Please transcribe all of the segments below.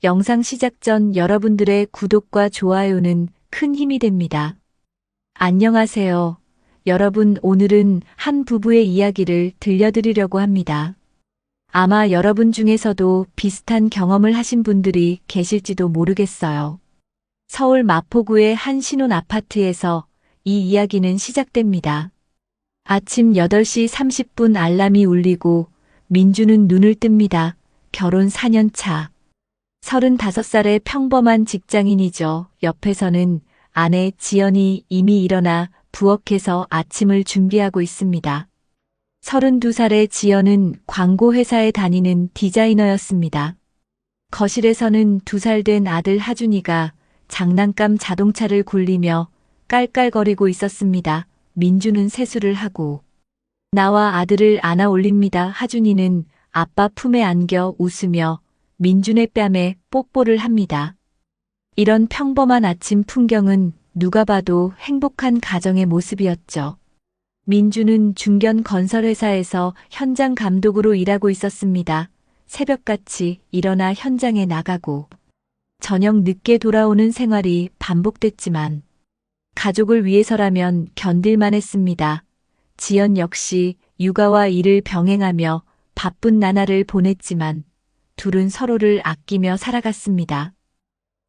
영상 시작 전 여러분들의 구독과 좋아요는 큰 힘이 됩니다. 안녕하세요. 여러분, 오늘은 한 부부의 이야기를 들려드리려고 합니다. 아마 여러분 중에서도 비슷한 경험을 하신 분들이 계실지도 모르겠어요. 서울 마포구의 한 신혼 아파트에서 이 이야기는 시작됩니다. 아침 8시 30분 알람이 울리고 민주는 눈을 뜹니다. 결혼 4년 차. 35살의 평범한 직장인이죠. 옆에서는 아내 지연이 이미 일어나 부엌에서 아침을 준비하고 있습니다. 32살의 지연은 광고회사에 다니는 디자이너였습니다. 거실에서는 2살 된 아들 하준이가 장난감 자동차를 굴리며 깔깔거리고 있었습니다. 민주는 세수를 하고 나와 아들을 안아 올립니다. 하준이는 아빠 품에 안겨 웃으며 민준의 뺨에 뽀뽀를 합니다. 이런 평범한 아침 풍경은 누가 봐도 행복한 가정의 모습이었죠. 민주는 중견 건설회사에서 현장 감독으로 일하고 있었습니다. 새벽같이 일어나 현장에 나가고 저녁 늦게 돌아오는 생활이 반복됐지만 가족을 위해서라면 견딜만 했습니다. 지연 역시 육아와 일을 병행하며 바쁜 나날을 보냈지만 둘은 서로를 아끼며 살아갔습니다.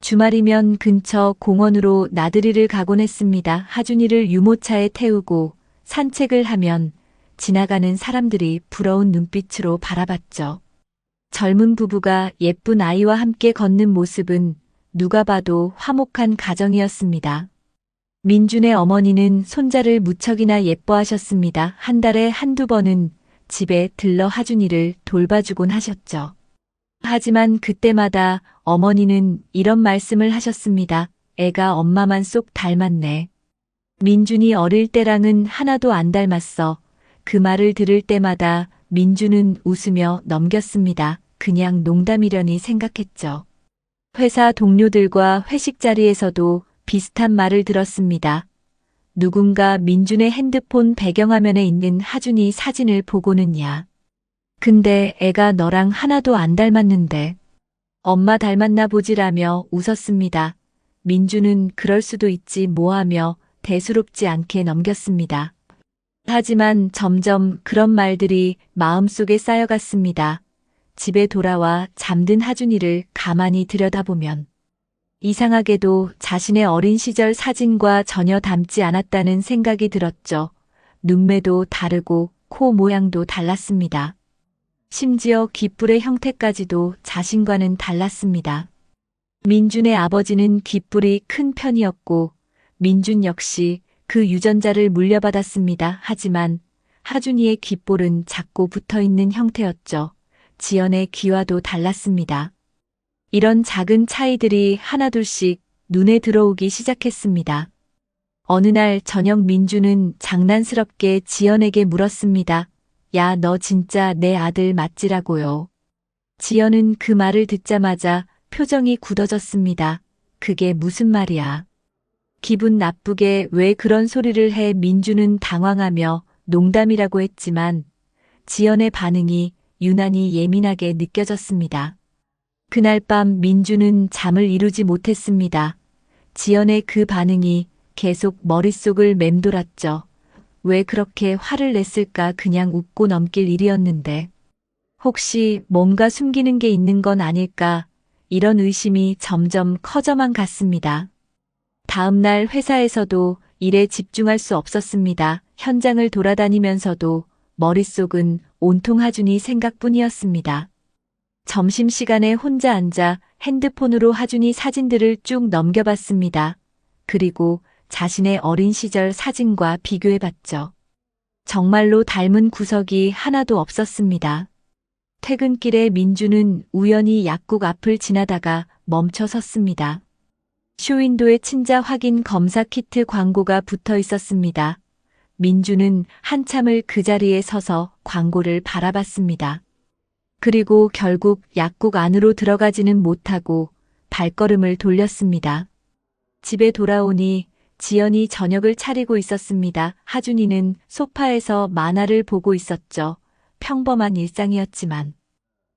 주말이면 근처 공원으로 나들이를 가곤 했습니다. 하준이를 유모차에 태우고 산책을 하면 지나가는 사람들이 부러운 눈빛으로 바라봤죠. 젊은 부부가 예쁜 아이와 함께 걷는 모습은 누가 봐도 화목한 가정이었습니다. 민준의 어머니는 손자를 무척이나 예뻐하셨습니다. 한 달에 한두 번은 집에 들러 하준이를 돌봐주곤 하셨죠. 하지만 그때마다 어머니는 이런 말씀을 하셨습니다. 애가 엄마만 쏙 닮았네. 민준이 어릴 때랑은 하나도 안 닮았어. 그 말을 들을 때마다 민준은 웃으며 넘겼습니다. 그냥 농담이려니 생각했죠. 회사 동료들과 회식 자리에서도 비슷한 말을 들었습니다. 누군가 민준의 핸드폰 배경화면에 있는 하준이 사진을 보고는야. 근데 애가 너랑 하나도 안 닮았는데. 엄마 닮았나 보지라며 웃었습니다. 민준은 그럴 수도 있지 뭐하며 대수롭지 않게 넘겼습니다. 하지만 점점 그런 말들이 마음속에 쌓여갔습니다. 집에 돌아와 잠든 하준이를 가만히 들여다보면 이상하게도 자신의 어린 시절 사진과 전혀 닮지 않았다는 생각이 들었죠. 눈매도 다르고 코 모양도 달랐습니다. 심지어 귓불의 형태까지도 자신과는 달랐습니다. 민준의 아버지는 귓불이 큰 편이었고 민준 역시 그 유전자를 물려받았습니다. 하지만 하준이의 귓볼은 작고 붙어있는 형태였죠. 지연의 귀와도 달랐습니다. 이런 작은 차이들이 하나둘씩 눈에 들어오기 시작했습니다. 어느 날 저녁 민준은 장난스럽게 지연에게 물었습니다. 야, 너 진짜 내 아들 맞지라고요. 지연은 그 말을 듣자마자 표정이 굳어졌습니다. 그게 무슨 말이야? 기분 나쁘게 왜 그런 소리를 해? 민준은 당황하며 농담이라고 했지만 지연의 반응이 유난히 예민하게 느껴졌습니다. 그날 밤 민준은 잠을 이루지 못했습니다. 지연의 그 반응이 계속 머릿속을 맴돌았죠. 왜 그렇게 화를 냈을까? 그냥 웃고 넘길 일이었는데. 혹시 뭔가 숨기는 게 있는 건 아닐까? 이런 의심이 점점 커져만 갔습니다. 다음 날 회사에서도 일에 집중할 수 없었습니다. 현장을 돌아다니면서도 머릿속은 온통 하준이 생각뿐이었습니다. 점심시간에 혼자 앉아 핸드폰으로 하준이 사진들을 쭉 넘겨봤습니다. 그리고 자신의 어린 시절 사진과 비교해봤죠. 정말로 닮은 구석이 하나도 없었습니다. 퇴근길에 민주는 우연히 약국 앞을 지나다가 멈춰 섰습니다. 쇼윈도에 친자 확인 검사 키트 광고가 붙어 있었습니다. 민주는 한참을 그 자리에 서서 광고를 바라봤습니다. 그리고 결국 약국 안으로 들어가지는 못하고 발걸음을 돌렸습니다. 집에 돌아오니 지연이 저녁을 차리고 있었습니다. 하준이는 소파에서 만화를 보고 있었죠. 평범한 일상이었지만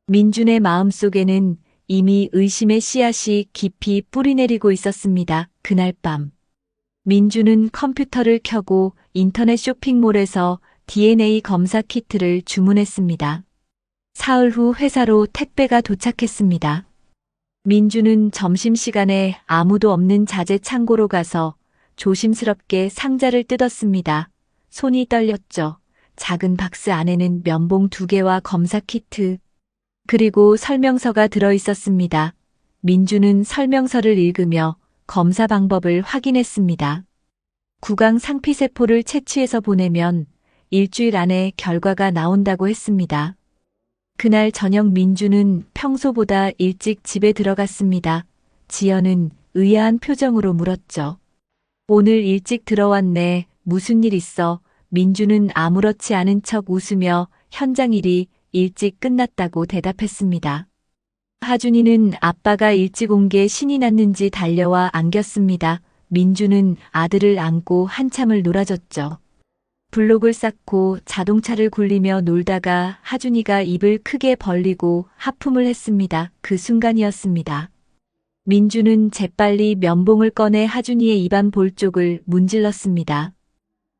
민준의 마음속에는 이미 의심의 씨앗이 깊이 뿌리내리고 있었습니다. 그날 밤. 민주는 컴퓨터를 켜고 인터넷 쇼핑몰에서 DNA 검사 키트를 주문했습니다. 사흘 후 회사로 택배가 도착했습니다. 민주는 점심시간에 아무도 없는 자재 창고로 가서 조심스럽게 상자를 뜯었습니다. 손이 떨렸죠. 작은 박스 안에는 면봉 2개와 검사 키트, 그리고 설명서가 들어 있었습니다. 민주는 설명서를 읽으며 검사 방법을 확인했습니다. 구강 상피세포를 채취해서 보내면 일주일 안에 결과가 나온다고 했습니다. 그날 저녁 민주는 평소보다 일찍 집에 들어갔습니다. 지연은 의아한 표정으로 물었죠. 오늘 일찍 들어왔네. 무슨 일 있어? 민주는 아무렇지 않은 척 웃으며 현장 일이 일찍 끝났다고 대답했습니다. 하준이는 아빠가 일찍 온 게 신이 났는지 달려와 안겼습니다. 민주는 아들을 안고 한참을 놀아줬죠. 블록을 쌓고 자동차를 굴리며 놀다가 하준이가 입을 크게 벌리고 하품을 했습니다. 그 순간이었습니다. 민주는 재빨리 면봉을 꺼내 하준이의 입안 볼 쪽을 문질렀습니다.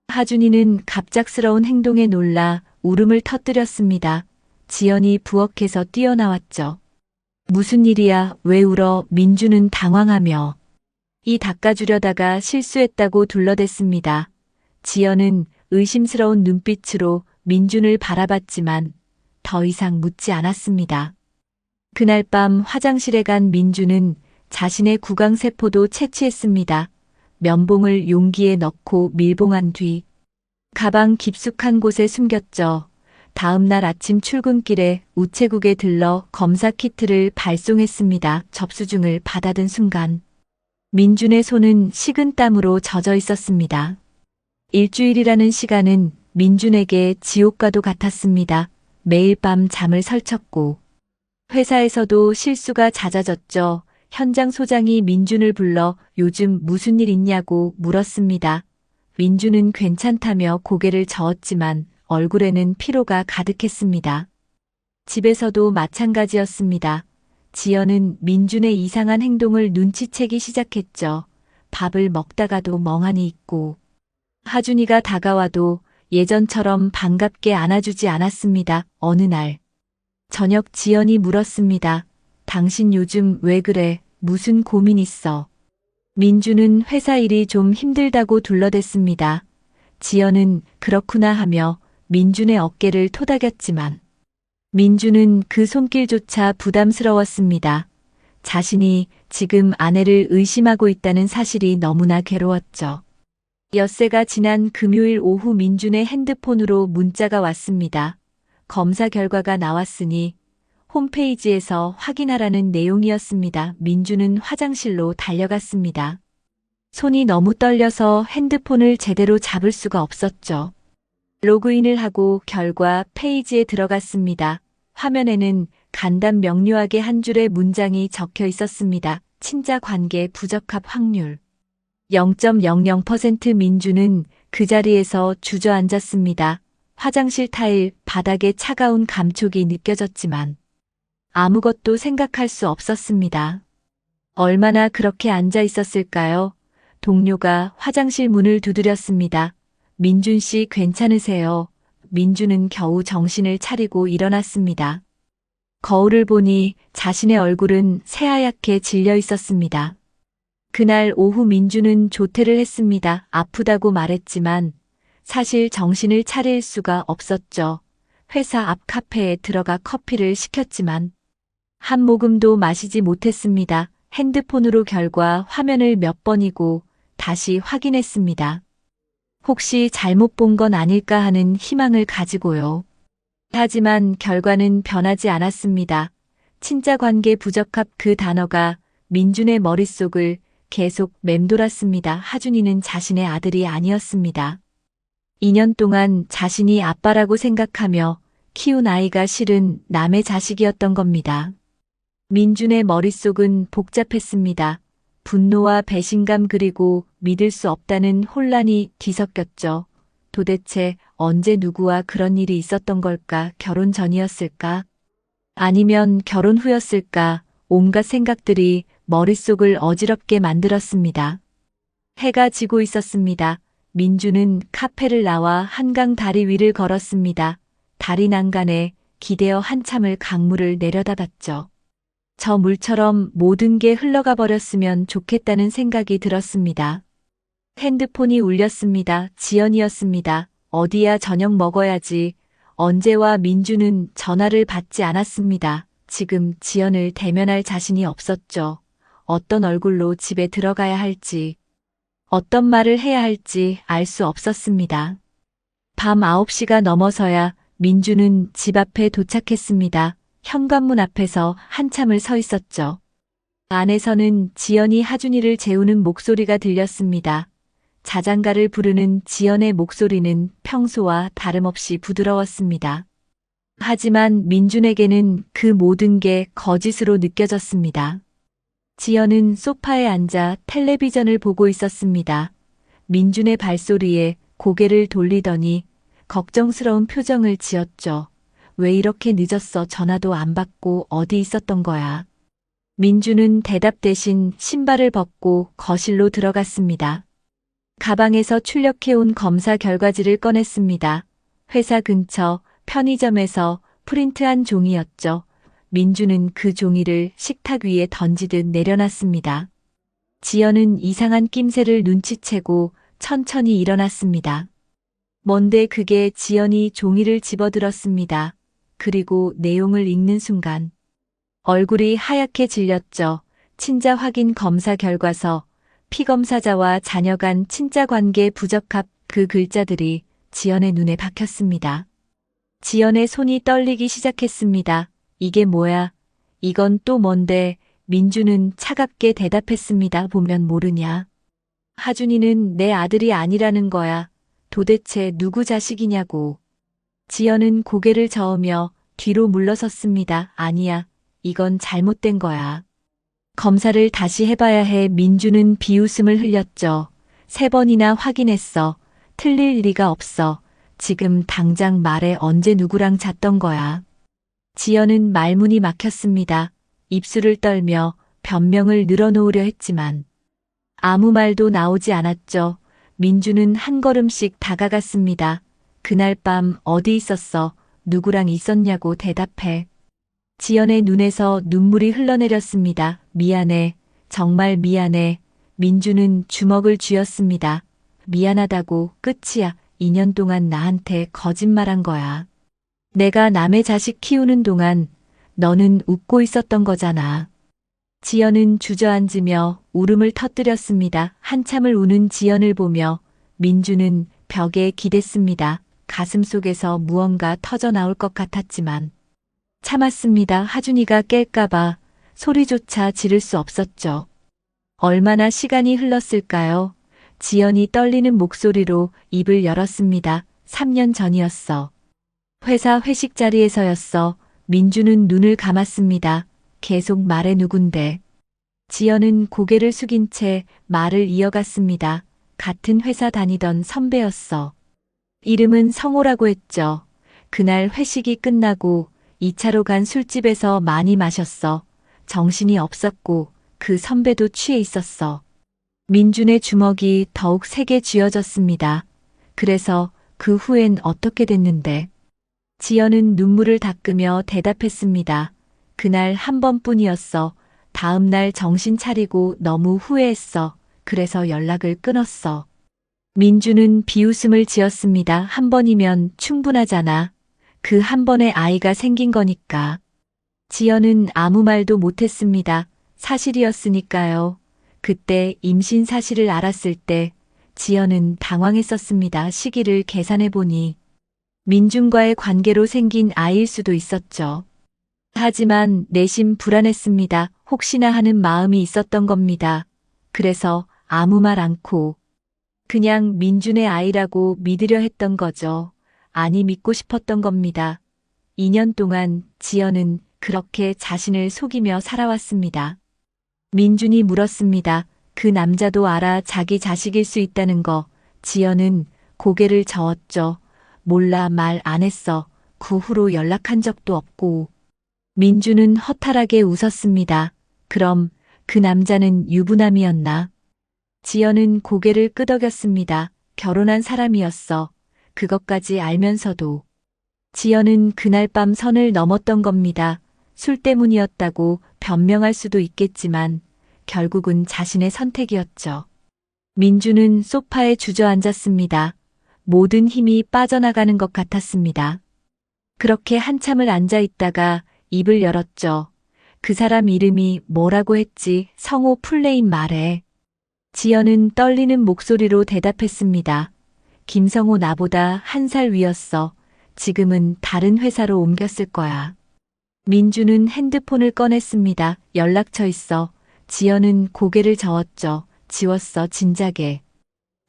하준이는 갑작스러운 행동에 놀라 울음을 터뜨렸습니다. 지연이 부엌에서 뛰어나왔죠. 무슨 일이야? 왜 울어? 민주는 당황하며 이 닦아주려다가 실수했다고 둘러댔습니다. 지연은 의심스러운 눈빛으로 민준을 바라봤지만 더 이상 묻지 않았습니다. 그날 밤 화장실에 간 민준은 자신의 구강세포도 채취했습니다. 면봉을 용기에 넣고 밀봉한 뒤 가방 깊숙한 곳에 숨겼죠. 다음 날 아침 출근길에 우체국에 들러 검사 키트를 발송했습니다. 접수증을 받아든 순간 민준의 손은 식은 땀으로 젖어 있었습니다. 일주일이라는 시간은 민준에게 지옥과도 같았습니다. 매일 밤 잠을 설쳤고 회사에서도 실수가 잦아졌죠. 현장 소장이 민준을 불러 요즘 무슨 일 있냐고 물었습니다. 민준은 괜찮다며 고개를 저었지만 얼굴에는 피로가 가득했습니다. 집에서도 마찬가지였습니다. 지연은 민준의 이상한 행동을 눈치채기 시작했죠. 밥을 먹다가도 멍하니 있고 하준이가 다가와도 예전처럼 반갑게 안아주지 않았습니다. 어느 날 저녁 지연이 물었습니다. 당신 요즘 왜 그래? 무슨 고민 있어? 민주는 회사 일이 좀 힘들다고 둘러댔습니다. 지연은 그렇구나 하며 민준의 어깨를 토닥였지만 민주는 그 손길조차 부담스러웠습니다. 자신이 지금 아내를 의심하고 있다는 사실이 너무나 괴로웠죠. 엿새가 지난 금요일 오후 민준의 핸드폰으로 문자가 왔습니다. 검사 결과가 나왔으니 홈페이지에서 확인하라는 내용이었습니다. 민준은 화장실로 달려갔습니다. 손이 너무 떨려서 핸드폰을 제대로 잡을 수가 없었죠. 로그인을 하고 결과 페이지에 들어갔습니다. 화면에는 간단 명료하게 한 줄의 문장이 적혀 있었습니다. 친자 관계 부적합 확률 0.00%. 민주는 그 자리에서 주저앉았습니다. 화장실 타일 바닥에 차가운 감촉이 느껴졌지만 아무것도 생각할 수 없었습니다. 얼마나 그렇게 앉아 있었을까요? 동료가 화장실 문을 두드렸습니다. 민준 씨 괜찮으세요? 민준은 겨우 정신을 차리고 일어났습니다. 거울을 보니 자신의 얼굴은 새하얗게 질려 있었습니다. 그날 오후 민준은 조퇴를 했습니다. 아프다고 말했지만 사실 정신을 차릴 수가 없었죠. 회사 앞 카페에 들어가 커피를 시켰지만 한 모금도 마시지 못했습니다. 핸드폰으로 결과 화면을 몇 번이고 다시 확인했습니다. 혹시 잘못 본 건 아닐까 하는 희망을 가지고요. 하지만 결과는 변하지 않았습니다. 친자 관계 부적합 그 단어가 민준의 머릿속을 계속 맴돌았습니다. 하준이는 자신의 아들이 아니었습니다. 2년 동안 자신이 아빠라고 생각하며 키운 아이가 실은 남의 자식이었던 겁니다. 민준의 머릿속은 복잡했습니다. 분노와 배신감 그리고 믿을 수 없다는 혼란이 뒤섞였죠. 도대체 언제 누구와 그런 일이 있었던 걸까? 결혼 전이었을까? 아니면 결혼 후였을까? 온갖 생각들이 머릿속을 어지럽게 만들었습니다. 해가 지고 있었습니다. 민주는 카페를 나와 한강 다리 위를 걸었습니다. 다리 난간에 기대어 한참을 강물을 내려다봤죠. 저 물처럼 모든 게 흘러가 버렸으면 좋겠다는 생각이 들었습니다. 핸드폰이 울렸습니다. 지연이었습니다. 어디야, 저녁 먹어야지. 언제와. 민주는 전화를 받지 않았습니다. 지금 지연을 대면할 자신이 없었죠. 어떤 얼굴로 집에 들어가야 할지, 어떤 말을 해야 할지 알 수 없었습니다. 밤 9시가 넘어서야 민주는 집 앞에 도착했습니다. 현관문 앞에서 한참을 서 있었죠. 안에서는 지연이 하준이를 재우는 목소리가 들렸습니다. 자장가를 부르는 지연의 목소리는 평소와 다름없이 부드러웠습니다. 하지만 민준에게는 그 모든 게 거짓으로 느껴졌습니다. 지연은 소파에 앉아 텔레비전을 보고 있었습니다. 민준의 발소리에 고개를 돌리더니 걱정스러운 표정을 지었죠. 왜 이렇게 늦었어? 전화도 안 받고 어디 있었던 거야? 민준은 대답 대신 신발을 벗고 거실로 들어갔습니다. 가방에서 출력해온 검사 결과지를 꺼냈습니다. 회사 근처 편의점에서 프린트한 종이였죠. 민주는 그 종이를 식탁 위에 던지듯 내려놨습니다. 지연은 이상한 낌새를 눈치채고 천천히 일어났습니다. 뭔데 그게? 지연이 종이를 집어들었습니다. 그리고 내용을 읽는 순간 얼굴이 하얗게 질렸죠. 친자 확인 검사 결과서, 피검사자와 자녀 간 친자 관계 부적합. 그 글자들이 지연의 눈에 박혔습니다. 지연의 손이 떨리기 시작했습니다. 이게 뭐야? 이건 또 뭔데? 민주는 차갑게 대답했습니다. 보면 모르냐? 하준이는 내 아들이 아니라는 거야. 도대체 누구 자식이냐고. 지연은 고개를 저으며 뒤로 물러섰습니다. 아니야. 이건 잘못된 거야. 검사를 다시 해봐야 해. 민주는 비웃음을 흘렸죠. 3번이나 확인했어. 틀릴 리가 없어. 지금 당장 말해. 언제 누구랑 잤던 거야? 지연은 말문이 막혔습니다. 입술을 떨며 변명을 늘어놓으려 했지만 아무 말도 나오지 않았죠. 민주는 한 걸음씩 다가갔습니다. 그날 밤 어디 있었어? 누구랑 있었냐고 대답해. 지연의 눈에서 눈물이 흘러내렸습니다. 미안해. 정말 미안해. 민주는 주먹을 쥐었습니다. 미안하다고 끝이야. 2년 동안 나한테 거짓말한 거야. 내가 남의 자식 키우는 동안 너는 웃고 있었던 거잖아. 지연은 주저앉으며 울음을 터뜨렸습니다. 한참을 우는 지연을 보며 민주는 벽에 기댔습니다. 가슴 속에서 무언가 터져 나올 것 같았지만 참았습니다. 하준이가 깰까봐 소리조차 지를 수 없었죠. 얼마나 시간이 흘렀을까요? 지연이 떨리는 목소리로 입을 열었습니다. 3년 전이었어. 회사 회식 자리에서였어. 민주는 눈을 감았습니다. 계속 말해. 누군데? 지연은 고개를 숙인 채 말을 이어갔습니다. 같은 회사 다니던 선배였어. 이름은 성호라고 했죠. 그날 회식이 끝나고 2차로 간 술집에서 많이 마셨어. 정신이 없었고 그 선배도 취해 있었어. 민준의 주먹이 더욱 세게 쥐어졌습니다. 그래서 그 후엔 어떻게 됐는데? 지연은 눈물을 닦으며 대답했습니다. 그날 한 번뿐이었어. 다음 날 정신 차리고 너무 후회했어. 그래서 연락을 끊었어. 민주는 비웃음을 지었습니다. 한 번이면 충분하잖아. 그 한 번에 아이가 생긴 거니까. 지연은 아무 말도 못했습니다. 사실이었으니까요. 그때 임신 사실을 알았을 때 지연은 당황했었습니다. 시기를 계산해보니 민준과의 관계로 생긴 아이일 수도 있었죠. 하지만 내심 불안했습니다. 혹시나 하는 마음이 있었던 겁니다. 그래서 아무 말 않고 그냥 민준의 아이라고 믿으려 했던 거죠. 아니, 믿고 싶었던 겁니다. 2년 동안 지연은 그렇게 자신을 속이며 살아왔습니다. 민준이 물었습니다. 그 남자도 알아? 자기 자식일 수 있다는 거. 지연은 고개를 저었죠. 몰라. 말 안 했어. 그 후로 연락한 적도 없고. 민주는 허탈하게 웃었습니다. 그럼 그 남자는 유부남이었나? 지연은 고개를 끄덕였습니다. 결혼한 사람이었어. 그것까지 알면서도. 지연은 그날 밤 선을 넘었던 겁니다. 술 때문이었다고 변명할 수도 있겠지만 결국은 자신의 선택이었죠. 민주는 소파에 주저앉았습니다. 모든 힘이 빠져나가는 것 같았습니다. 그렇게 한참을 앉아 있다가 입을 열었죠. 그 사람 이름이 뭐라고 했지? 성호 플레임 말해. 지연은 떨리는 목소리로 대답했습니다. 김성호 나보다 1살 위였어. 지금은 다른 회사로 옮겼을 거야. 민주는 핸드폰을 꺼냈습니다. 연락처 있어. 지연은 고개를 저었죠. 지웠어, 진작에.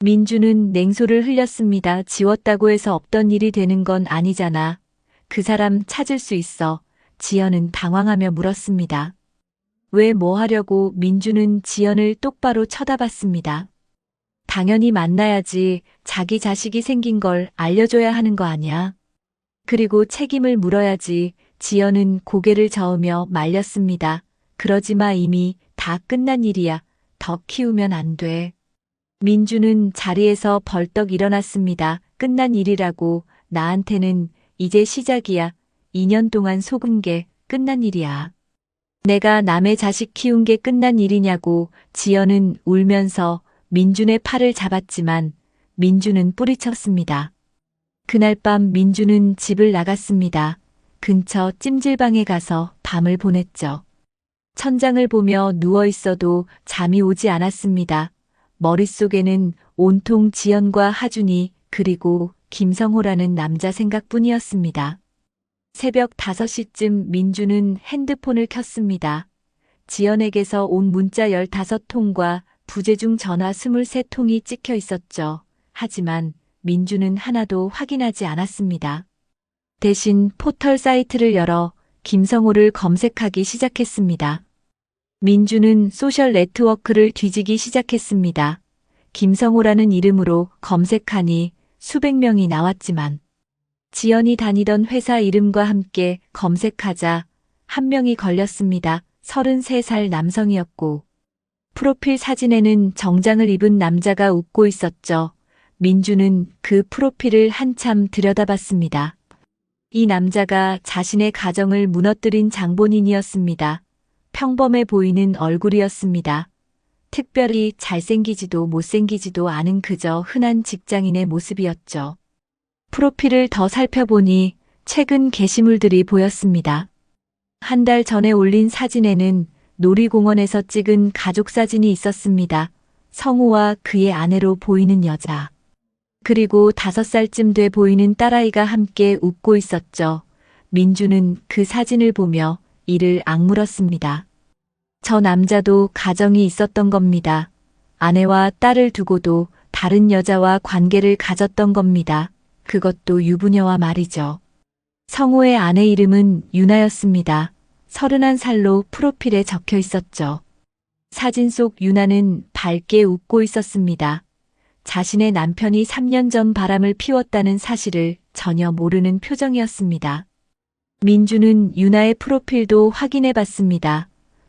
민주는 냉소를 흘렸습니다. 지웠다고 해서 없던 일이 되는 건 아니잖아. 그 사람 찾을 수 있어. 지연은 당황하며 물었습니다. 왜 뭐 하려고? 민주는 지연을 똑바로 쳐다봤습니다. 당연히 만나야지. 자기 자식이 생긴 걸 알려줘야 하는 거 아니야. 그리고 책임을 물어야지. 지연은 고개를 저으며 말렸습니다. 그러지 마. 이미 다 끝난 일이야. 더 키우면 안 돼. 민주는 자리에서 벌떡 일어났습니다. 끝난 일이라고. 나한테는 이제 시작이야. 2년 동안 속은 게 끝난 일이야. 내가 남의 자식 키운 게 끝난 일이냐고. 지연은 울면서 민준의 팔을 잡았지만 민주는 뿌리쳤습니다. 그날 밤 민주는 집을 나갔습니다. 근처 찜질방에 가서 밤을 보냈죠. 천장을 보며 누워 있어도 잠이 오지 않았습니다. 머릿속에는 온통 지연과 하준이 그리고 김성호라는 남자 생각뿐이었습니다. 새벽 5시쯤 민주는 핸드폰을 켰습니다. 지연에게서 온 문자 15통과 부재중 전화 23통이 찍혀 있었죠. 하지만 민주는 하나도 확인하지 않았습니다. 대신 포털 사이트를 열어 김성호를 검색하기 시작했습니다. 민주는 소셜 네트워크를 뒤지기 시작했습니다. 김성호라는 이름으로 검색하니 수백 명이 나왔지만 지연이 다니던 회사 이름과 함께 검색하자 한 명이 걸렸습니다. 33살 남성이었고 프로필 사진에는 정장을 입은 남자가 웃고 있었죠. 민주는 그 프로필을 한참 들여다봤습니다. 이 남자가 자신의 가정을 무너뜨린 장본인이었습니다. 평범해 보이는 얼굴이었습니다. 특별히 잘생기지도 못생기지도 않은 그저 흔한 직장인의 모습이었죠. 프로필을 더 살펴보니 최근 게시물들이 보였습니다. 한 달 전에 올린 사진에는 놀이공원에서 찍은 가족 사진이 있었습니다. 성우와 그의 아내로 보이는 여자. 그리고 5살쯤 돼 보이는 딸아이가 함께 웃고 있었죠. 민주는 그 사진을 보며 이를 악물었습니다. 저 남자도 가정이 있었던 겁니다. 아내와 딸을 두고도 다른 여자와 관계를 가졌던 겁니다. 그것도 유부녀와 말이죠. 성우의 아내 이름은 유나였습니다. 31살로 프로필에 적혀 있었죠. 사진 속 유나는 밝게 웃고 있었습니다. 자신의 남편이 3년 전 바람을 피웠다는 사실을 전혀 모르는 표정이었습니다. 민주는 유나의 프로필도 확인해 봤습니다.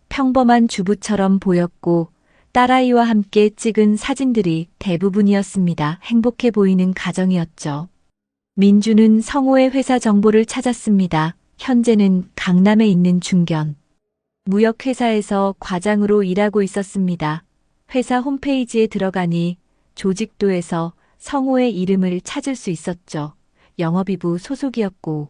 평범한 주부처럼 보였고 딸아이와 함께 찍은 사진들이 대부분이었습니다. 행복해 보이는 가정이었죠. 민주는 성호의 회사 정보를 찾았습니다. 현재는 강남에 있는 중견 무역회사에서 과장으로 일하고 있었습니다. 회사 홈페이지에 들어가니 조직도에서 성호의 이름을 찾을 수 있었죠. 영업이부 소속이었고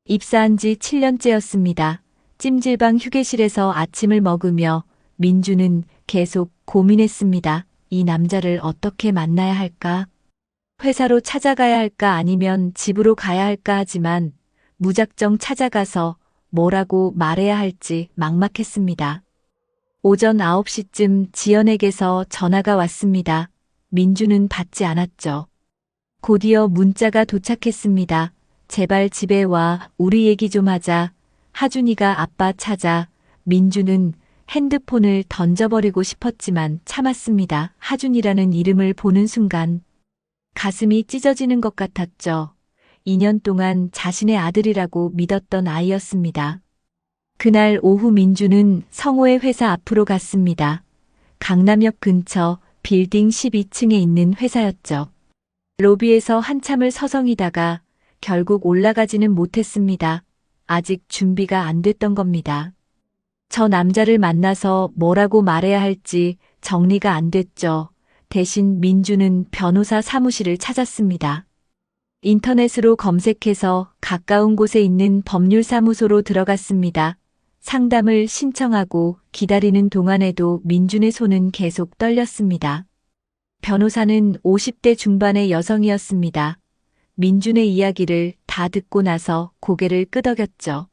입사한 지 7년째였습니다. 찜질방 휴게실에서 아침을 먹으며 민주는 계속 고민했습니다. 이 남자를 어떻게 만나야 할까? 회사로 찾아가야 할까 아니면 집으로 가야 할까 하지만 무작정 찾아가서 뭐라고 말해야 할지 막막했습니다. 오전 9시쯤 지연에게서 전화가 왔습니다. 민주는 받지 않았죠. 곧이어 문자가 도착했습니다. 제발 집에 와. 우리 얘기 좀 하자. 하준이가 아빠 찾아. 민주는 핸드폰을 던져버리고 싶었지만 참았습니다. 하준이라는 이름을 보는 순간 가슴이 찢어지는 것 같았죠. 2년 동안 자신의 아들이라고 믿었던 아이였습니다. 그날 오후 민주는 성호의 회사 앞으로 갔습니다. 강남역 근처 빌딩 12층에 있는 회사였죠. 로비에서 한참을 서성이다가 결국 올라가지는 못했습니다. 아직 준비가 안 됐던 겁니다. 저 남자를 만나서 뭐라고 말해야 할지 정리가 안 됐죠. 대신 민주는 변호사 사무실을 찾았습니다. 인터넷으로 검색해서 가까운 곳에 있는 법률사무소로 들어갔습니다. 상담을 신청하고 기다리는 동안에도 민준의 손은 계속 떨렸습니다. 변호사는 50대 중반의 여성이었습니다. 민준의 이야기를 다 듣고 나서 고개를 끄덕였죠.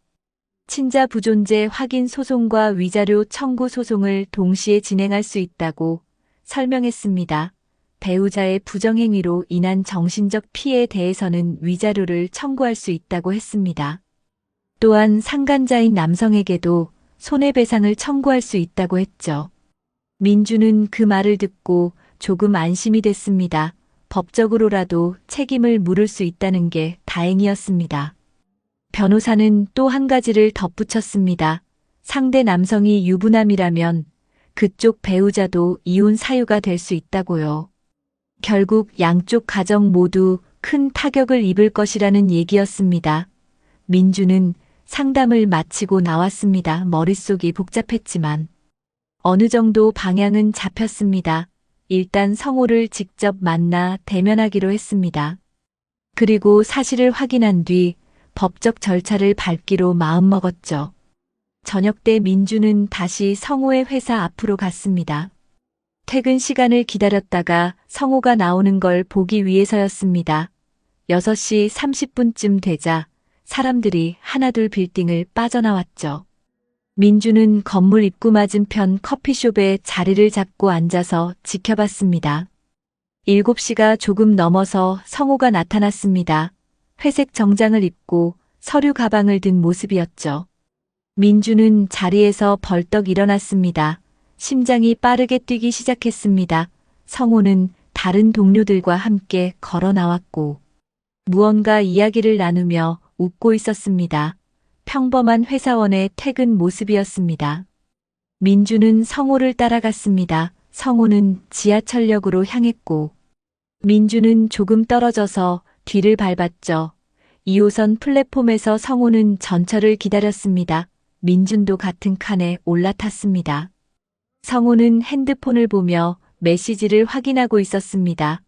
친자 부존재 확인 소송과 위자료 청구 소송을 동시에 진행할 수 있다고 설명했습니다. 배우자의 부정행위로 인한 정신적 피해에 대해서는 위자료를 청구할 수 있다고 했습니다. 또한 상간자인 남성에게도 손해배상을 청구할 수 있다고 했죠. 민주는 그 말을 듣고 조금 안심이 됐습니다. 법적으로라도 책임을 물을 수 있다는 게 다행이었습니다. 변호사는 또 한 가지를 덧붙였습니다. 상대 남성이 유부남이라면 그쪽 배우자도 이혼 사유가 될 수 있다고요. 결국 양쪽 가정 모두 큰 타격을 입을 것이라는 얘기였습니다. 민주는 상담을 마치고 나왔습니다. 머릿속이 복잡했지만 어느 정도 방향은 잡혔습니다. 일단 성호를 직접 만나 대면하기로 했습니다. 그리고 사실을 확인한 뒤 법적 절차를 밟기로 마음먹었죠. 저녁 때 민주는 다시 성호의 회사 앞으로 갔습니다. 퇴근 시간을 기다렸다가 성호가 나오는 걸 보기 위해서였습니다. 6시 30분쯤 되자 사람들이 하나둘 빌딩을 빠져나왔죠. 민주는 건물 입구 맞은편 커피숍에 자리를 잡고 앉아서 지켜봤습니다. 7시가 조금 넘어서 성호가 나타났습니다. 회색 정장을 입고 서류 가방을 든 모습이었죠. 민주는 자리에서 벌떡 일어났습니다. 심장이 빠르게 뛰기 시작했습니다. 성호는 다른 동료들과 함께 걸어 나왔고 무언가 이야기를 나누며 웃고 있었습니다. 평범한 회사원의 퇴근 모습이었습니다. 민주는 성호를 따라갔습니다. 성호는 지하철역으로 향했고 민주는 조금 떨어져서 뒤를 밟았죠. 2호선 플랫폼에서 성호는 전철을 기다렸습니다. 민준도 같은 칸에 올라탔습니다. 성호는 핸드폰을 보며 메시지를 확인하고 있었습니다.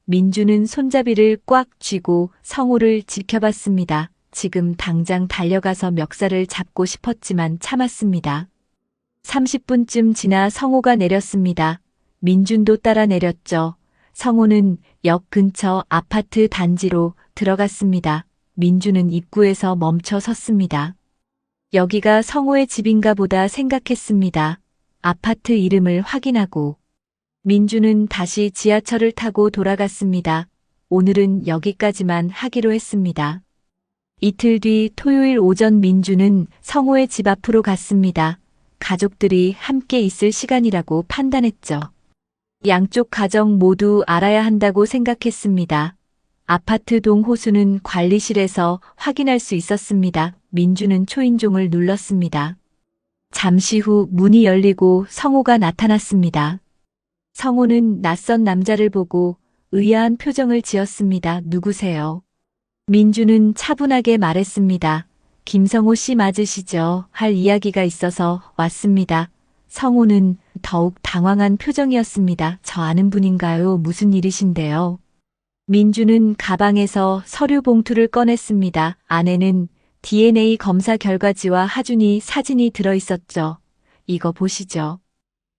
민주는 손잡이를 꽉 쥐고 성호를 지켜봤습니다. 지금 당장 달려가서 멱살을 잡고 싶었지만 참았습니다. 30분쯤 지나 성호가 내렸습니다. 민준도 따라 내렸죠. 성호는 역 근처 아파트 단지로 들어갔습니다. 민주는 입구에서 멈춰 섰습니다. 여기가 성호의 집인가 보다 생각했습니다. 아파트 이름을 확인하고 민주는 다시 지하철을 타고 돌아갔습니다. 오늘은 여기까지만 하기로 했습니다. 이틀 뒤 토요일 오전 민주는 성호의 집 앞으로 갔습니다. 가족들이 함께 있을 시간이라고 판단했죠. 양쪽 가정 모두 알아야 한다고 생각했습니다. 아파트 동 호수는 관리실에서 확인할 수 있었습니다. 민주는 초인종을 눌렀습니다. 잠시 후 문이 열리고 성호가 나타났습니다. 성호는 낯선 남자를 보고 의아한 표정을 지었습니다. 누구세요? 민주는 차분하게 말했습니다. 김성호 씨 맞으시죠? 할 이야기가 있어서 왔습니다. 성호는 더욱 당황한 표정이었습니다. 저 아는 분인가요? 무슨 일이신데요? 민주는 가방에서 서류 봉투를 꺼냈습니다. 안에는 DNA 검사 결과지와 하준이 사진이 들어있었죠. 이거 보시죠.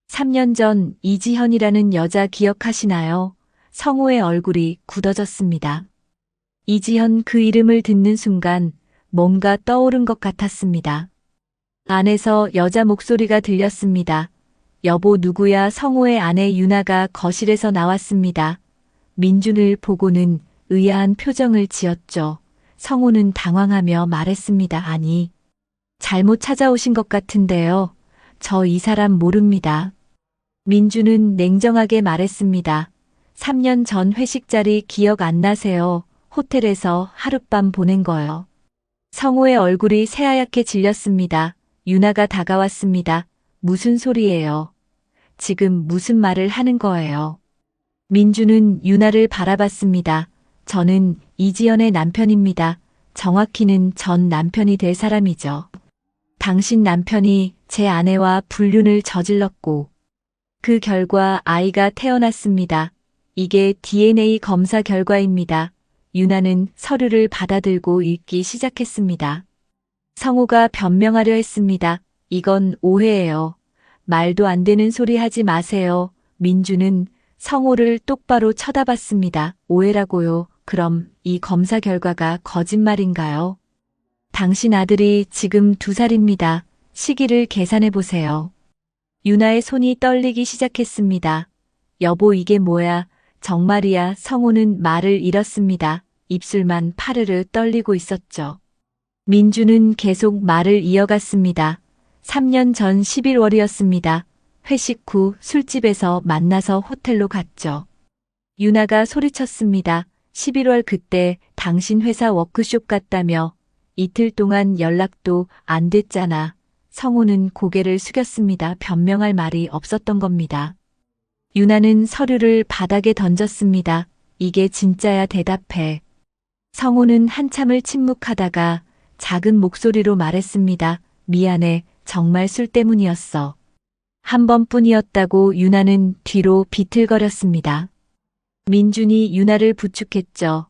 3년 전 이지현이라는 여자 기억하시나요? 성호의 얼굴이 굳어졌습니다. 이지현 그 이름을 듣는 순간 뭔가 떠오른 것 같았습니다. 안에서 여자 목소리가 들렸습니다. 여보 누구야? 성호의 아내 유나가 거실에서 나왔습니다. 민준을 보고는 의아한 표정을 지었죠. 성호는 당황하며 말했습니다. 아니, 잘못 찾아오신 것 같은데요. 저 이 사람 모릅니다. 민주는 냉정하게 말했습니다. 3년 전 회식 자리 기억 안 나세요? 호텔에서 하룻밤 보낸 거요. 성호의 얼굴이 새하얗게 질렸습니다. 유나가 다가왔습니다. 무슨 소리예요? 지금 무슨 말을 하는 거예요? 민주는 유나를 바라봤습니다. 저는 이지연의 남편입니다. 정확히는 전 남편이 될 사람이죠. 당신 남편이 제 아내와 불륜을 저질렀고 그 결과 아이가 태어났습니다. 이게 DNA 검사 결과입니다. 유나는 서류를 받아들고 읽기 시작했습니다. 성우가 변명하려 했습니다. 이건 오해예요. 말도 안 되는 소리 하지 마세요. 민주는 성우를 똑바로 쳐다봤습니다. 오해라고요. 그럼 이 검사 결과가 거짓말인가요? 당신 아들이 지금 2살입니다. 시기를 계산해 보세요. 유나의 손이 떨리기 시작했습니다. 여보, 이게 뭐야? 정말이야. 성우는 말을 잃었습니다. 입술만 파르르 떨리고 있었죠. 민주는 계속 말을 이어갔습니다. 3년 전 11월이었습니다. 회식 후 술집에서 만나서 호텔로 갔죠. 유나가 소리쳤습니다. 11월 그때 당신 회사 워크숍 갔다며 이틀 동안 연락도 안 됐잖아. 성우는 고개를 숙였습니다. 변명할 말이 없었던 겁니다. 유나는 서류를 바닥에 던졌습니다. 이게 진짜야, 대답해. 성우는 한참을 침묵하다가 작은 목소리로 말했습니다. 미안해. 정말 술 때문이었어. 한 번뿐이었다고 유나는 뒤로 비틀거렸습니다. 민준이 유나를 부축했죠.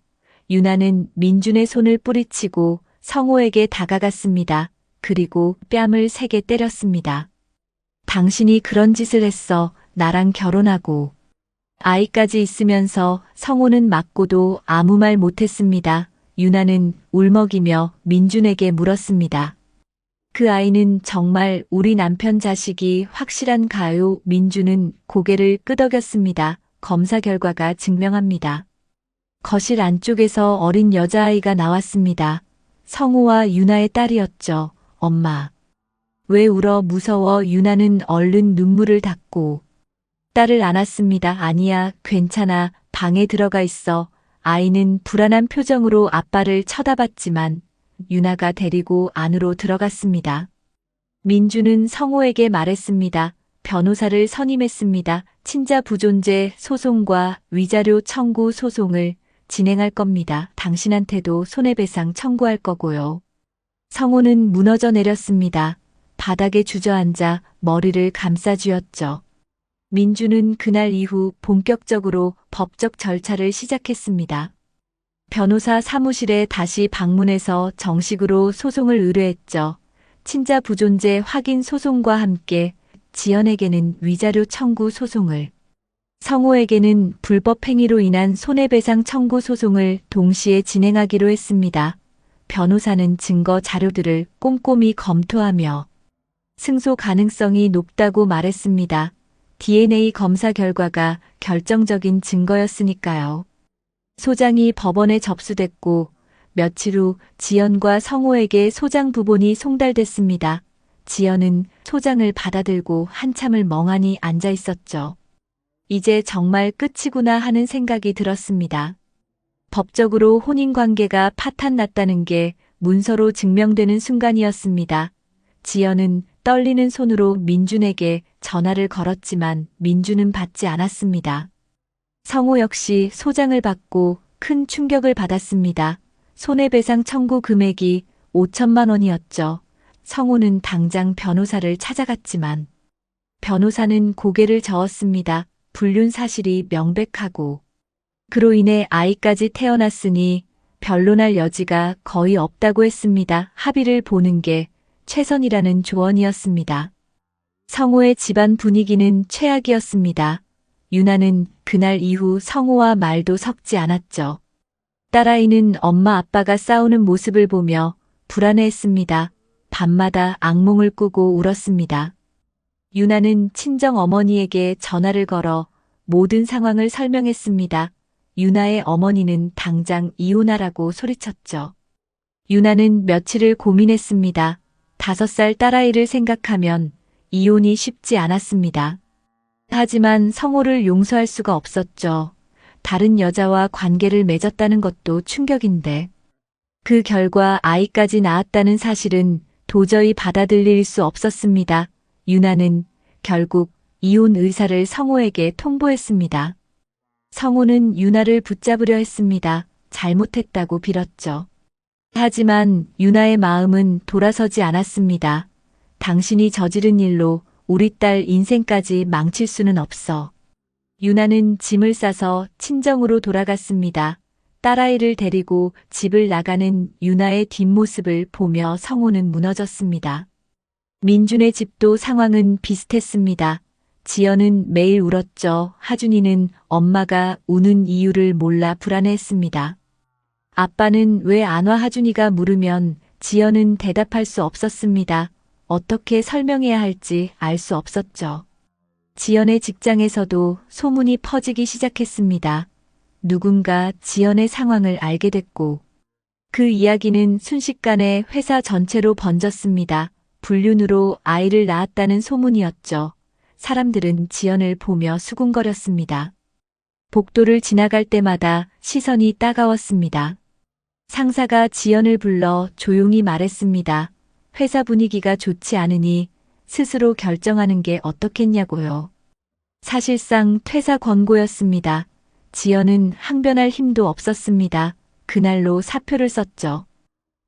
유나는 민준의 손을 뿌리치고 성우에게 다가갔습니다. 그리고 뺨을 세게 때렸습니다. 당신이 그런 짓을 했어. 나랑 결혼하고. 아이까지 있으면서 성우는 맞고도 아무 말 못했습니다. 유나는 울먹이며 민준에게 물었습니다. 그 아이는 정말 우리 남편 자식이 확실한가요? 민준은 고개를 끄덕였습니다. 검사 결과가 증명합니다. 거실 안쪽에서 어린 여자아이가 나왔습니다. 성우와 유나의 딸이었죠. 엄마. 왜 울어? 무서워. 유나는 얼른 눈물을 닦고 딸을 안았습니다. 아니야, 괜찮아. 방에 들어가 있어. 아이는 불안한 표정으로 아빠를 쳐다봤지만 유나가 데리고 안으로 들어갔습니다. 민주는 성우에게 말했습니다. 변호사를 선임했습니다. 친자 부존재 소송과 위자료 청구 소송을 진행할 겁니다. 당신한테도 손해배상 청구할 거고요. 성우는 무너져 내렸습니다. 바닥에 주저앉아 머리를 감싸쥐었죠. 민주는 그날 이후 본격적으로 법적 절차를 시작했습니다. 변호사 사무실에 다시 방문해서 정식으로 소송을 의뢰했죠. 친자 부존재 확인 소송과 함께 지연에게는 위자료 청구 소송을, 성우에게는 불법 행위로 인한 손해배상 청구 소송을 동시에 진행하기로 했습니다. 변호사는 증거 자료들을 꼼꼼히 검토하며 승소 가능성이 높다고 말했습니다. DNA 검사 결과가 결정적인 증거였으니까요. 소장이 법원에 접수됐고 며칠 후 지연과 성우에게 소장 부본이 송달됐습니다. 지연은 소장을 받아들고 한참을 멍하니 앉아 있었죠. 이제 정말 끝이구나 하는 생각이 들었습니다. 법적으로 혼인관계가 파탄났다는 게 문서로 증명되는 순간이었습니다. 지연은 떨리는 손으로 민준에게 전화를 걸었지만 민준은 받지 않았습니다. 성우 역시 소장을 받고 큰 충격을 받았습니다. 손해배상 청구 금액이 5천만 원이었죠. 성우는 당장 변호사를 찾아갔지만 변호사는 고개를 저었습니다. 불륜 사실이 명백하고 그로 인해 아이까지 태어났으니 변론할 여지가 거의 없다고 했습니다. 합의를 보는 게 최선이라는 조언이었습니다. 성우의 집안 분위기는 최악이었습니다. 유나는 그날 이후 성우와 말도 섞지 않았죠. 딸아이는 엄마 아빠가 싸우는 모습을 보며 불안해했습니다. 밤마다 악몽을 꾸고 울었습니다. 유나는 친정 어머니에게 전화를 걸어 모든 상황을 설명했습니다. 유나의 어머니는 당장 이혼하라고 소리쳤죠. 유나는 며칠을 고민했습니다. 5살 딸아이를 생각하면 이혼이 쉽지 않았습니다. 하지만 성우를 용서할 수가 없었죠. 다른 여자와 관계를 맺었다는 것도 충격인데 그 결과 아이까지 낳았다는 사실은 도저히 받아들일 수 없었습니다. 유나는 결국 이혼 의사를 성호에게 통보했습니다. 성호는 유나를 붙잡으려 했습니다. 잘못했다고 빌었죠. 하지만 유나의 마음은 돌아서지 않았습니다. 당신이 저지른 일로 우리 딸 인생까지 망칠 수는 없어. 유나는 짐을 싸서 친정으로 돌아갔습니다. 딸아이를 데리고 집을 나가는 유나의 뒷모습을 보며 성호는 무너졌습니다. 민준의 집도 상황은 비슷했습니다. 지연은 매일 울었죠. 하준이는 엄마가 우는 이유를 몰라 불안해했습니다. 아빠는 왜 안 와 하준이가 물으면 지연은 대답할 수 없었습니다. 어떻게 설명해야 할지 알 수 없었죠. 지연의 직장에서도 소문이 퍼지기 시작했습니다. 누군가 지연의 상황을 알게 됐고 그 이야기는 순식간에 회사 전체로 번졌습니다. 불륜으로 아이를 낳았다는 소문이었죠. 사람들은 지연을 보며 수군거렸습니다. 복도를 지나갈 때마다 시선이 따가웠습니다. 상사가 지연을 불러 조용히 말했습니다. 회사 분위기가 좋지 않으니 스스로 결정하는 게 어떻겠냐고요. 사실상 퇴사 권고였습니다. 지연은 항변할 힘도 없었습니다. 그날로 사표를 썼죠.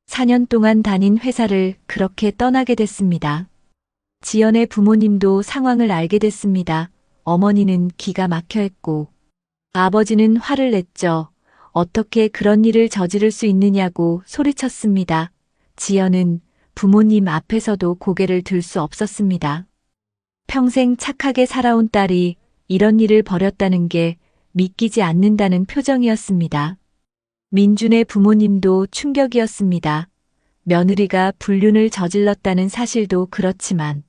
4년 동안 다닌 회사를 그렇게 떠나게 됐습니다. 지연의 부모님도 상황을 알게 됐습니다. 어머니는 기가 막혀 했고 아버지는 화를 냈죠. 어떻게 그런 일을 저지를 수 있느냐고 소리쳤습니다. 지연은 부모님 앞에서도 고개를 들 수 없었습니다. 평생 착하게 살아온 딸이 이런 일을 벌였다는 게 믿기지 않는다는 표정이었습니다. 민준의 부모님도 충격이었습니다. 며느리가 불륜을 저질렀다는 사실도 그렇지만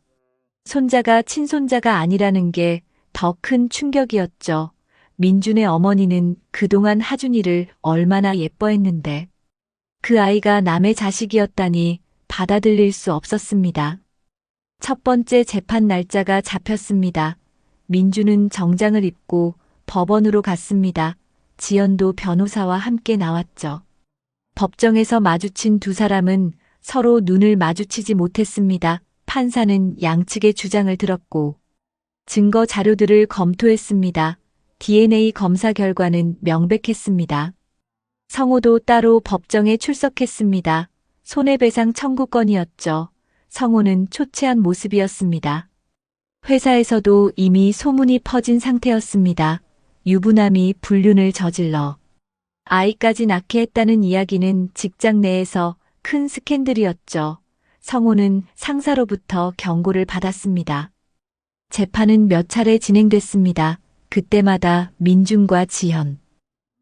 손자가 친손자가 아니라는 게 더 큰 충격이었죠. 민준의 어머니는 그동안 하준이를 얼마나 예뻐했는데 그 아이가 남의 자식이었다니 받아들일 수 없었습니다. 첫 번째 재판 날짜가 잡혔습니다. 민준은 정장을 입고 법원으로 갔습니다. 지연도 변호사와 함께 나왔죠. 법정에서 마주친 두 사람은 서로 눈을 마주치지 못했습니다. 판사는 양측의 주장을 들었고 증거 자료들을 검토했습니다. DNA 검사 결과는 명백했습니다. 성호도 따로 법정에 출석했습니다. 손해배상 청구권이었죠. 성호는 초췌한 모습이었습니다. 회사에서도 이미 소문이 퍼진 상태였습니다. 유부남이 불륜을 저질러 아이까지 낳게 했다는 이야기는 직장 내에서 큰 스캔들이었죠. 성호는 상사로부터 경고를 받았습니다. 재판은 몇 차례 진행됐습니다. 그때마다 민준과 지연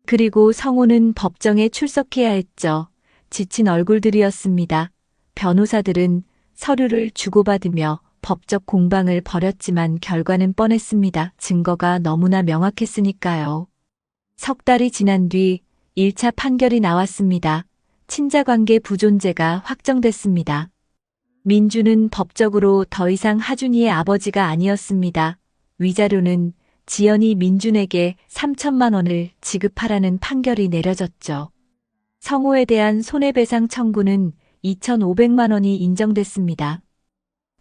그리고 성호는 법정에 출석해야 했죠. 지친 얼굴들이었습니다. 변호사들은 서류를 주고받으며 법적 공방을 벌였지만 결과는 뻔했습니다. 증거가 너무나 명확했으니까요. 석 달이 지난 뒤 1차 판결이 나왔습니다. 친자관계 부존재가 확정됐습니다. 민준은 법적으로 더 이상 하준이의 아버지가 아니었습니다. 위자료는 지연이 민준에게 3천만 원을 지급하라는 판결이 내려졌죠. 성호에 대한 손해배상 청구는 2,500만 원이 인정됐습니다.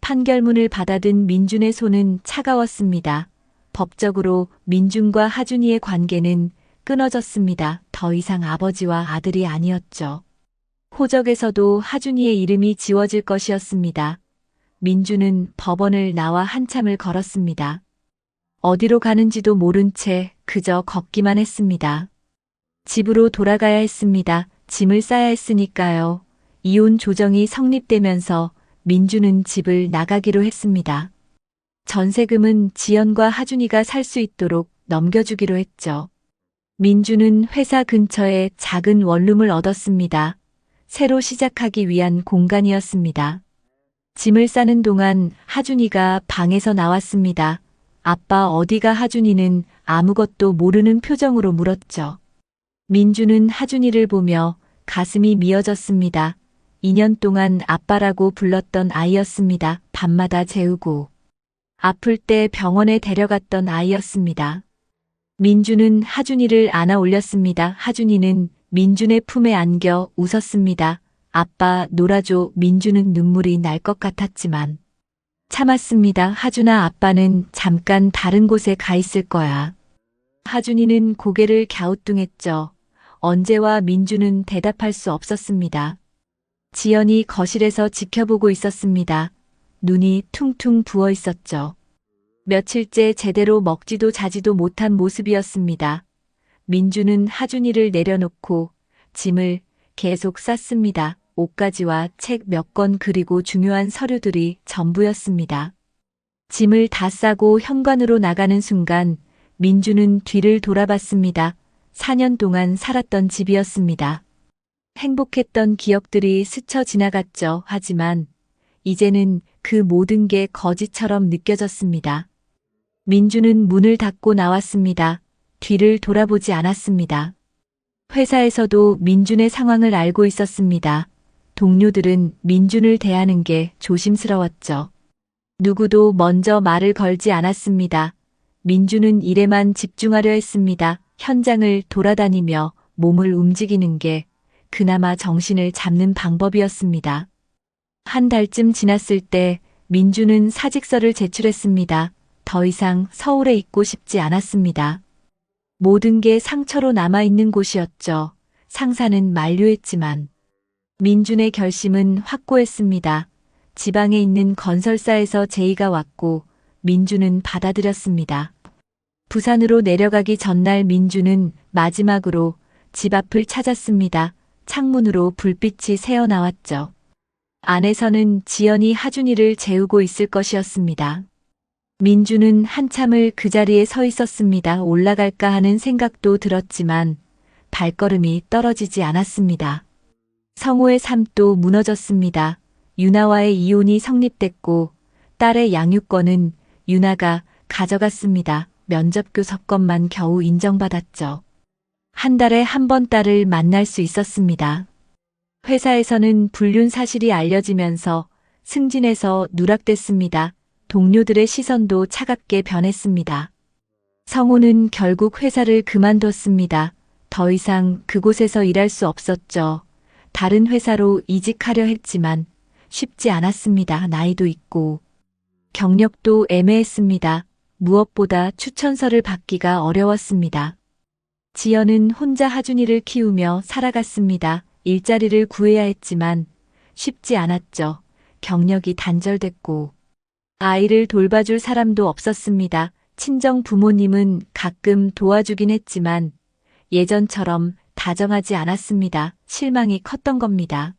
판결문을 받아든 민준의 손은 차가웠습니다. 법적으로 민준과 하준이의 관계는 끊어졌습니다. 더 이상 아버지와 아들이 아니었죠. 호적에서도 하준이의 이름이 지워질 것이었습니다. 민준은 법원을 나와 한참을 걸었습니다. 어디로 가는지도 모른 채 그저 걷기만 했습니다. 집으로 돌아가야 했습니다. 짐을 싸야 했으니까요. 이혼 조정이 성립되면서 민준은 집을 나가기로 했습니다. 전세금은 지연과 하준이가 살 수 있도록 넘겨주기로 했죠. 민준은 회사 근처에 작은 원룸을 얻었습니다. 새로 시작하기 위한 공간이었습니다. 짐을 싸는 동안 하준이가 방에서 나왔습니다. 아빠 어디가? 하준이는 아무것도 모르는 표정으로 물었죠. 민준은 하준이를 보며 가슴이 미어졌습니다. 2년 동안 아빠라고 불렀던 아이였습니다. 밤마다 재우고 아플 때 병원에 데려갔던 아이였습니다. 민준은 하준이를 안아 올렸습니다. 하준이는 민준의 품에 안겨 웃었습니다. 아빠 놀아줘. 민주는 눈물이 날 것 같았지만 참았습니다. 하준아, 아빠는 잠깐 다른 곳에 가 있을 거야. 하준이는 고개를 갸우뚱했죠. 언제와 민주는 대답할 수 없었습니다. 지연이 거실에서 지켜보고 있었습니다. 눈이 퉁퉁 부어 있었죠. 며칠째 제대로 먹지도 자지도 못한 모습이었습니다. 민주는 하준이를 내려놓고 짐을 계속 쌌습니다. 옷가지와 책 몇 권 그리고 중요한 서류들이 전부였습니다. 짐을 다 싸고 현관으로 나가는 순간 민주는 뒤를 돌아봤습니다. 4년 동안 살았던 집이었습니다. 행복했던 기억들이 스쳐 지나갔죠. 하지만 이제는 그 모든 게 거짓처럼 느껴졌습니다. 민주는 문을 닫고 나왔습니다. 뒤를 돌아보지 않았습니다. 회사에서도 민준의 상황을 알고 있었습니다. 동료들은 민준을 대하는 게 조심스러웠죠. 누구도 먼저 말을 걸지 않았습니다. 민준은 일에만 집중하려 했습니다. 현장을 돌아다니며 몸을 움직이는 게 그나마 정신을 잡는 방법이었습니다. 한 달쯤 지났을 때 민준은 사직서를 제출했습니다. 더 이상 서울에 있고 싶지 않았습니다. 모든 게 상처로 남아있는 곳이었죠. 상사는 만류했지만 민준의 결심은 확고했습니다. 지방에 있는 건설사에서 제의가 왔고 민준은 받아들였습니다. 부산으로 내려가기 전날 민준은 마지막으로 집 앞을 찾았습니다. 창문으로 불빛이 새어나왔죠. 안에서는 지연이 하준이를 재우고 있을 것이었습니다. 민주는 한참을 그 자리에 서 있었습니다. 올라갈까 하는 생각도 들었지만 발걸음이 떨어지지 않았습니다. 성호의 삶도 무너졌습니다. 유나와의 이혼이 성립됐고 딸의 양육권은 유나가 가져갔습니다. 면접 교섭권만 겨우 인정받았죠. 한 달에 한 번 딸을 만날 수 있었습니다. 회사에서는 불륜 사실이 알려지면서 승진해서 누락됐습니다. 동료들의 시선도 차갑게 변했습니다. 성호는 결국 회사를 그만뒀습니다. 더 이상 그곳에서 일할 수 없었죠. 다른 회사로 이직하려 했지만 쉽지 않았습니다. 나이도 있고 경력도 애매했습니다. 무엇보다 추천서를 받기가 어려웠습니다. 지연은 혼자 하준이를 키우며 살아갔습니다. 일자리를 구해야 했지만 쉽지 않았죠. 경력이 단절됐고 아이를 돌봐줄 사람도 없었습니다. 친정 부모님은 가끔 도와주긴 했지만 예전처럼 다정하지 않았습니다. 실망이 컸던 겁니다.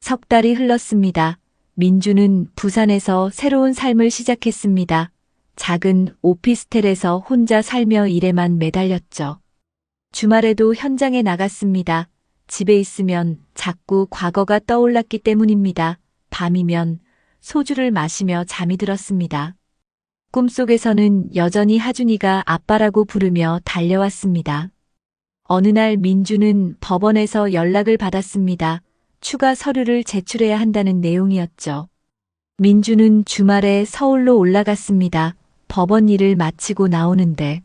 석 달이 흘렀습니다. 민주는 부산에서 새로운 삶을 시작했습니다. 작은 오피스텔에서 혼자 살며 일에만 매달렸죠. 주말에도 현장에 나갔습니다. 집에 있으면 자꾸 과거가 떠올랐기 때문입니다. 밤이면 소주를 마시며 잠이 들었습니다. 꿈속에서는 여전히 하준이가 아빠라고 부르며 달려왔습니다. 어느 날 민주는 법원에서 연락을 받았습니다. 추가 서류를 제출해야 한다는 내용이었죠. 민주는 주말에 서울로 올라갔습니다. 법원 일을 마치고 나오는데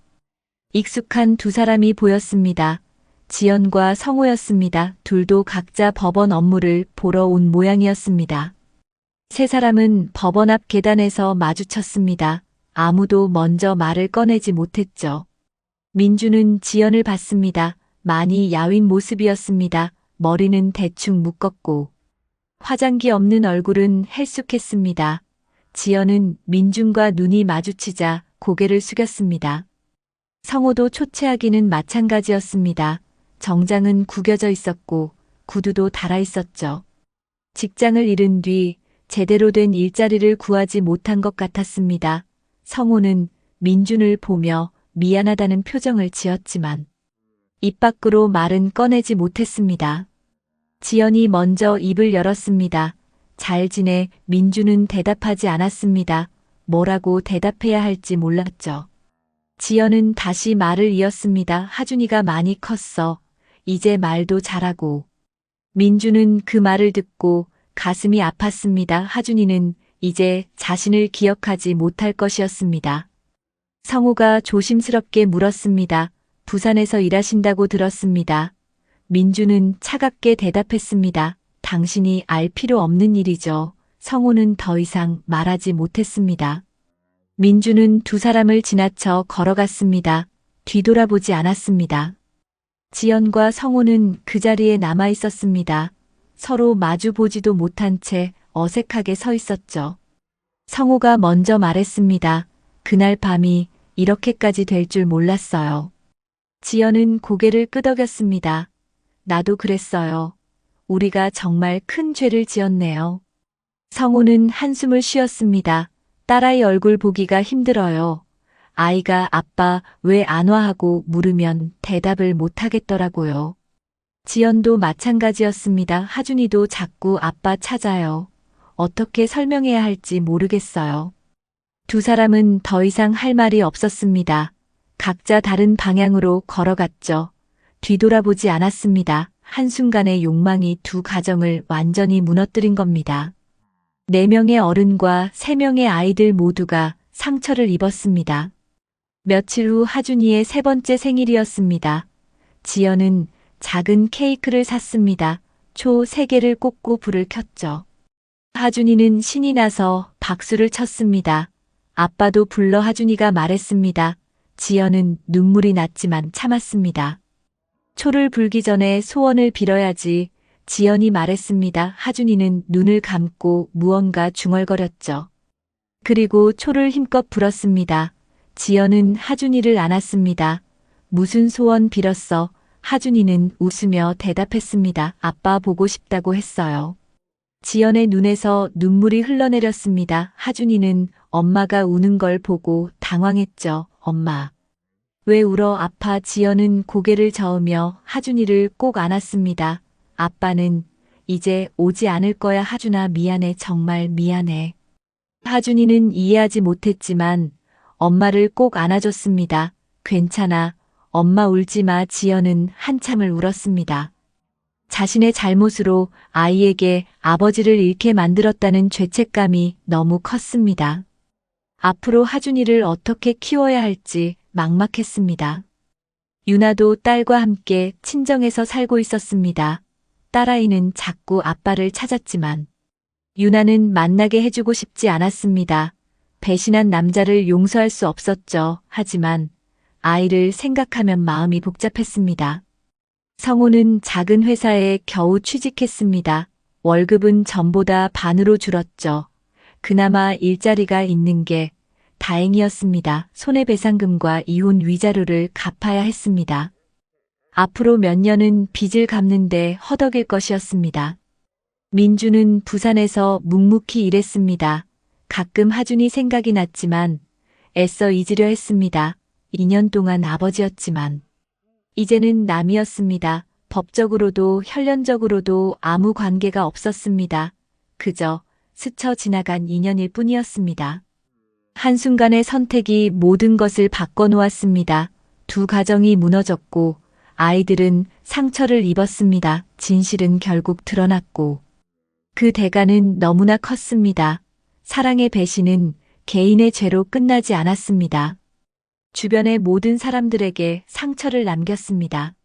익숙한 두 사람이 보였습니다. 지연과 성호였습니다. 둘도 각자 법원 업무를 보러 온 모양이었습니다. 세 사람은 법원 앞 계단에서 마주쳤습니다. 아무도 먼저 말을 꺼내지 못했죠. 민주는 지연을 봤습니다. 많이 야윈 모습이었습니다. 머리는 대충 묶었고 화장기 없는 얼굴은 헬쑥했습니다. 지연은 민준과 눈이 마주치자 고개를 숙였습니다. 성호도 초췌하기는 마찬가지였습니다. 정장은 구겨져 있었고 구두도 달아 있었죠. 직장을 잃은 뒤 제대로 된 일자리를 구하지 못한 것 같았습니다. 성호는 민준을 보며 미안하다는 표정을 지었지만 입 밖으로 말은 꺼내지 못했습니다. 지연이 먼저 입을 열었습니다. 잘 지내. 민준은 대답하지 않았습니다. 뭐라고 대답해야 할지 몰랐죠. 지연은 다시 말을 이었습니다. 하준이가 많이 컸어. 이제 말도 잘하고. 민준은 그 말을 듣고 가슴이 아팠습니다. 하준이는 이제 자신을 기억하지 못할 것이었습니다. 성호가 조심스럽게 물었습니다. 부산에서 일하신다고 들었습니다. 민준은 차갑게 대답했습니다. 당신이 알 필요 없는 일이죠. 성호는 더 이상 말하지 못했습니다. 민주는 두 사람을 지나쳐 걸어갔습니다. 뒤돌아보지 않았습니다. 지연과 성호는 그 자리에 남아 있었습니다. 서로 마주 보지도 못한 채 어색하게 서 있었죠. 성호가 먼저 말했습니다. 그날 밤이 이렇게까지 될 줄 몰랐어요. 지연은 고개를 끄덕였습니다. 나도 그랬어요. 우리가 정말 큰 죄를 지었네요. 성호는 한숨을 쉬었습니다. 딸아이 얼굴 보기가 힘들어요. 아이가 아빠 왜 안 와 하고 물으면 대답을 못 하겠더라고요. 지연도 마찬가지였습니다. 하준이도 자꾸 아빠 찾아요. 어떻게 설명해야 할지 모르겠어요. 두 사람은 더 이상 할 말이 없었습니다. 각자 다른 방향으로 걸어갔죠. 뒤돌아보지 않았습니다. 한순간의 욕망이 두 가정을 완전히 무너뜨린 겁니다. 4명의 어른과 3명의 아이들 모두가 상처를 입었습니다. 며칠 후 하준이의 3번째 생일이었습니다. 지연은 작은 케이크를 샀습니다. 초 3개를 꽂고 불을 켰죠. 하준이는 신이 나서 박수를 쳤습니다. 아빠도 불러 하준이가 말했습니다. 지연은 눈물이 났지만 참았습니다. 초를 불기 전에 소원을 빌어야지. 지연이 말했습니다. 하준이는 눈을 감고 무언가 중얼거렸죠. 그리고 초를 힘껏 불었습니다. 지연은 하준이를 안았습니다. 무슨 소원 빌었어? 하준이는 웃으며 대답했습니다. 아빠 보고 싶다고 했어요. 지연의 눈에서 눈물이 흘러내렸습니다. 하준이는 엄마가 우는 걸 보고 당황했죠. 엄마. 왜 울어? 아파. 지연은 고개를 저으며 하준이를 꼭 안았습니다. 아빠는 이제 오지 않을 거야. 하준아, 미안해. 정말 미안해. 하준이는 이해하지 못했지만 엄마를 꼭 안아줬습니다. 괜찮아. 엄마 울지 마. 지연은 한참을 울었습니다. 자신의 잘못으로 아이에게 아버지를 잃게 만들었다는 죄책감이 너무 컸습니다. 앞으로 하준이를 어떻게 키워야 할지 막막했습니다. 유나도 딸과 함께 친정에서 살고 있었습니다. 딸아이는 자꾸 아빠를 찾았지만 유나는 만나게 해주고 싶지 않았습니다. 배신한 남자를 용서할 수 없었죠. 하지만 아이를 생각하면 마음이 복잡했습니다. 성호는 작은 회사에 겨우 취직했습니다. 월급은 전보다 반으로 줄었죠. 그나마 일자리가 있는 게 다행이었습니다. 손해배상금과 이혼 위자료를 갚아야 했습니다. 앞으로 몇 년은 빚을 갚는데 허덕일 것이었습니다. 민주는 부산에서 묵묵히 일했습니다. 가끔 하준이 생각이 났지만 애써 잊으려 했습니다. 2년 동안 아버지였지만 이제는 남이었습니다. 법적으로도 혈연적으로도 아무 관계가 없었습니다. 그저 스쳐 지나간 인연일 뿐이었습니다. 한순간의 선택이 모든 것을 바꿔놓았습니다. 두 가정이 무너졌고 아이들은 상처를 입었습니다. 진실은 결국 드러났고 그 대가는 너무나 컸습니다. 사랑의 배신은 개인의 죄로 끝나지 않았습니다. 주변의 모든 사람들에게 상처를 남겼습니다.